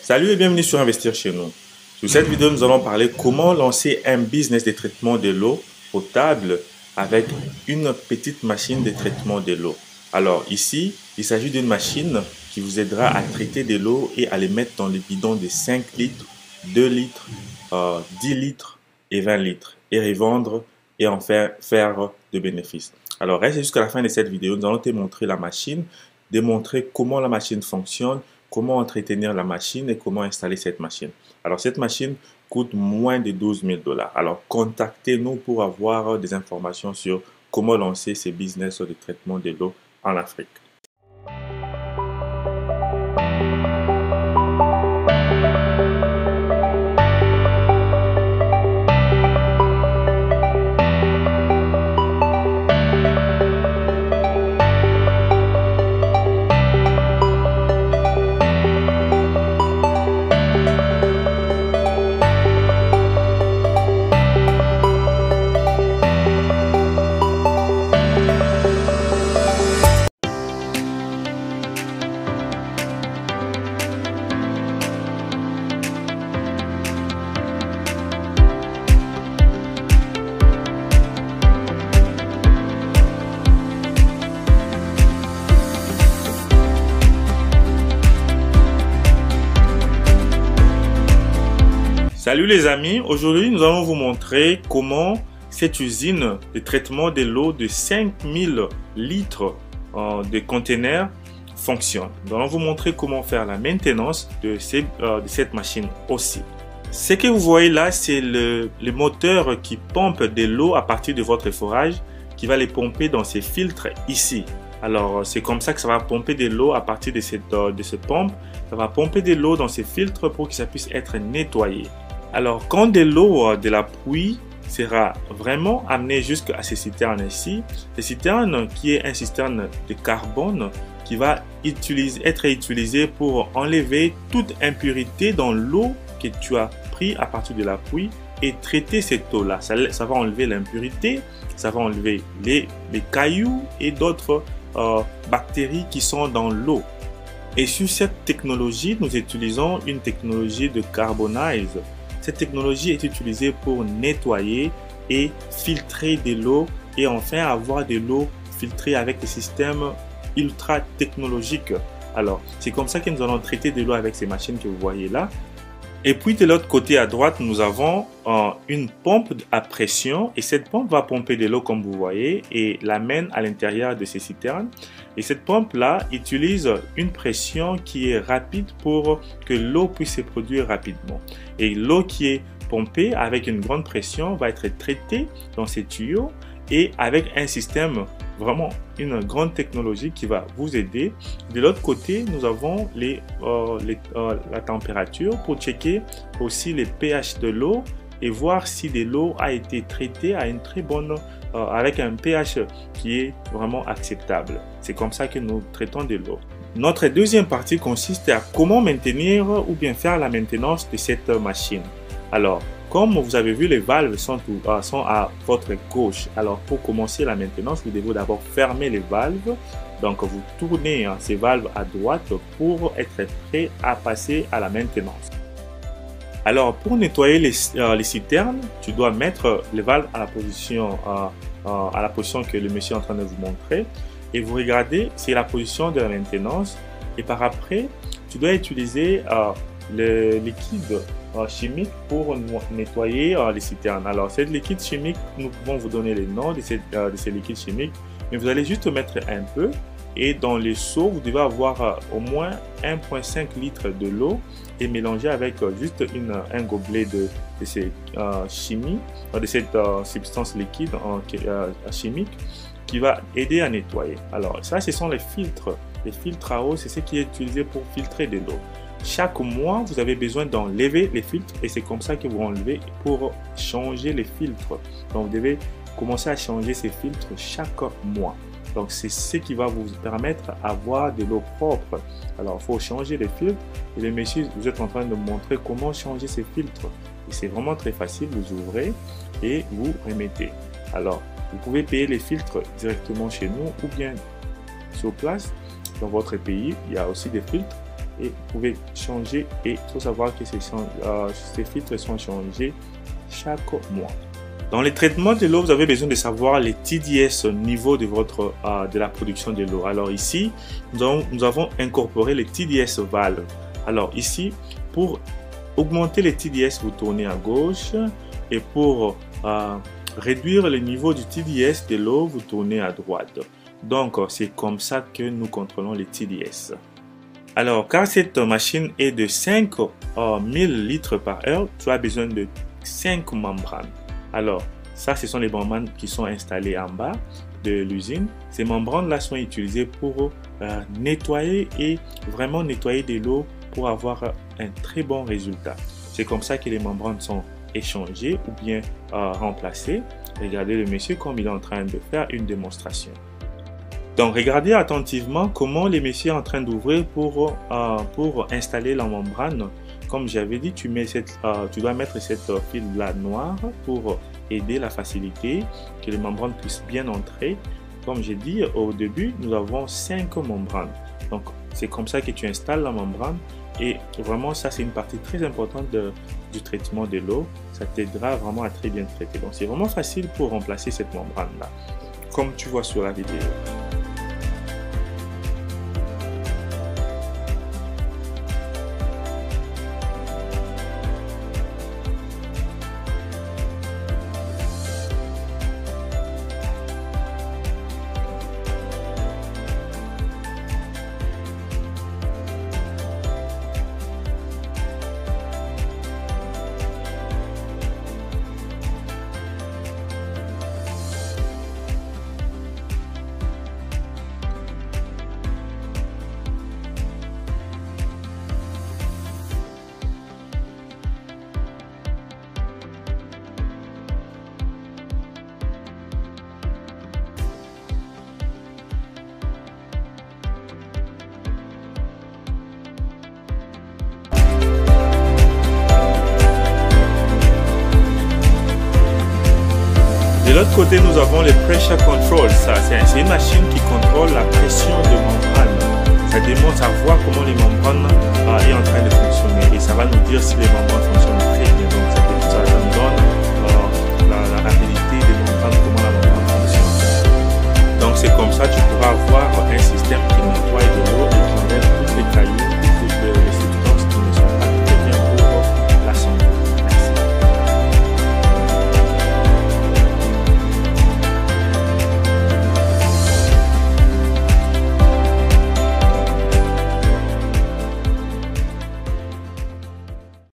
Salut et bienvenue sur Investir chez nous. Sur cette vidéo, nous allons parler comment lancer un business de traitement de l'eau potable avec une petite machine de traitement de l'eau. Alors ici, il s'agit d'une machine qui vous aidera à traiter de l'eau et à les mettre dans les bidons de 5 litres, 2 litres, 10 litres et 20 litres et revendre et en faire de bénéfices. Alors reste jusqu'à la fin de cette vidéo, nous allons te montrer la machine, démontrer comment la machine fonctionne, comment entretenir la machine et comment installer cette machine. Alors cette machine coûte moins de 12 000 $. Alors contactez-nous pour avoir des informations sur comment lancer ces business de traitement de l'eau en Afrique. Salut les amis, aujourd'hui nous allons vous montrer comment cette usine de traitement de l'eau de 5000 litres de conteneurs fonctionne. Nous allons vous montrer comment faire la maintenance de cette machine aussi. Ce que vous voyez là, c'est le moteur qui pompe de l'eau à partir de votre forage, qui va les pomper dans ces filtres ici. Alors c'est comme ça que ça va pomper de l'eau à partir de cette pompe. Ça va pomper de l'eau dans ces filtres pour que ça puisse être nettoyé. Alors, quand de l'eau de la pluie sera vraiment amenée jusqu'à ces citernes ici, ces citernes qui est un citerne de carbone qui va être utilisé pour enlever toute impurité dans l'eau que tu as pris à partir de la pluie et traiter cette eau-là. Ça va enlever l'impurité, ça va enlever les cailloux et d'autres bactéries qui sont dans l'eau. Et sur cette technologie, nous utilisons une technologie de Carbonize. Cette technologie est utilisée pour nettoyer et filtrer de l'eau et enfin avoir de l'eau filtrée avec des systèmes ultra technologiques. Alors, c'est comme ça que nous allons traiter de l'eau avec ces machines que vous voyez là. Et puis de l'autre côté à droite, nous avons une pompe à pression et cette pompe va pomper de l'eau comme vous voyez et l'amène à l'intérieur de ces citernes. Et cette pompe là utilise une pression qui est rapide pour que l'eau puisse se produire rapidement. Et l'eau qui est pompée avec une grande pression va être traitée dans ces tuyaux et avec un système vraiment une grande technologie qui va vous aider. De l'autre côté, nous avons la température pour checker aussi les pH de l'eau et voir si de l'eau a été traitée à une très bonne, avec un pH qui est vraiment acceptable. C'est comme ça que nous traitons de l'eau. Notre deuxième partie consiste à comment maintenir ou bien faire la maintenance de cette machine. Alors, comme vous avez vu, les valves sont à votre gauche. Alors, pour commencer la maintenance, vous devez d'abord fermer les valves. Donc, vous tournez ces valves à droite pour être prêt à passer à la maintenance. Alors, pour nettoyer les citernes, tu dois mettre les valves à la position que le monsieur est en train de vous montrer. Et vous regardez, c'est la position de la maintenance. Et par après, tu dois utiliser le liquide chimique pour nettoyer les citernes. Alors, cette liquide chimique, nous pouvons vous donner les noms de ces liquides chimiques, mais vous allez juste mettre un peu. Et dans les seaux, vous devez avoir au moins 1,5 litre de l'eau et mélanger avec juste un gobelet de cette substance liquide chimique qui va aider à nettoyer. Alors, ça, ce sont les filtres. Les filtres à eau, c'est ce qui est utilisé pour filtrer de l'eau. Chaque mois, vous avez besoin d'enlever les filtres et c'est comme ça que vous enlevez pour changer les filtres. Donc, vous devez commencer à changer ces filtres chaque mois. Donc, c'est ce qui va vous permettre d'avoir de l'eau propre. Alors, il faut changer les filtres. Et les messieurs, vous êtes en train de montrer comment changer ces filtres. Et c'est vraiment très facile. Vous ouvrez et vous remettez. Alors, vous pouvez payer les filtres directement chez nous ou bien sur place. Dans votre pays, il y a aussi des filtres et vous pouvez changer, et il faut savoir que ces filtres sont changés chaque mois. Dans les traitements de l'eau, vous avez besoin de savoir les TDS au niveau de de la production de l'eau. Alors ici, nous avons incorporé les TDS valves. Alors ici, pour augmenter les TDS, vous tournez à gauche, et pour réduire le niveau du TDS de l'eau, vous tournez à droite. Donc c'est comme ça que nous contrôlons les TDS. Alors, car cette machine est de 5000 litres par heure, tu as besoin de 5 membranes. Alors, ça, ce sont les membranes qui sont installées en bas de l'usine. Ces membranes-là sont utilisées pour nettoyer et vraiment nettoyer de l'eau pour avoir un très bon résultat. C'est comme ça que les membranes sont échangées ou bien remplacées. Regardez le monsieur comme il est en train de faire une démonstration. Donc, regardez attentivement comment le monsieur est en train d'ouvrir pour installer la membrane. Comme j'avais dit, tu dois mettre cette fil-là noire pour aider la facilité, que les membranes puissent bien entrer. Comme j'ai dit au début, nous avons 5 membranes. Donc, c'est comme ça que tu installes la membrane. Et vraiment, ça, c'est une partie très importante du traitement de l'eau. Ça t'aidera vraiment à très bien traiter. Donc, c'est vraiment facile pour remplacer cette membrane-là, comme tu vois sur la vidéo. De l'autre côté, nous avons le pressure control. C'est une machine qui contrôle la pression de membrane. Ça démontre à voir comment les membranes est en train de fonctionner et ça va nous dire si les membranes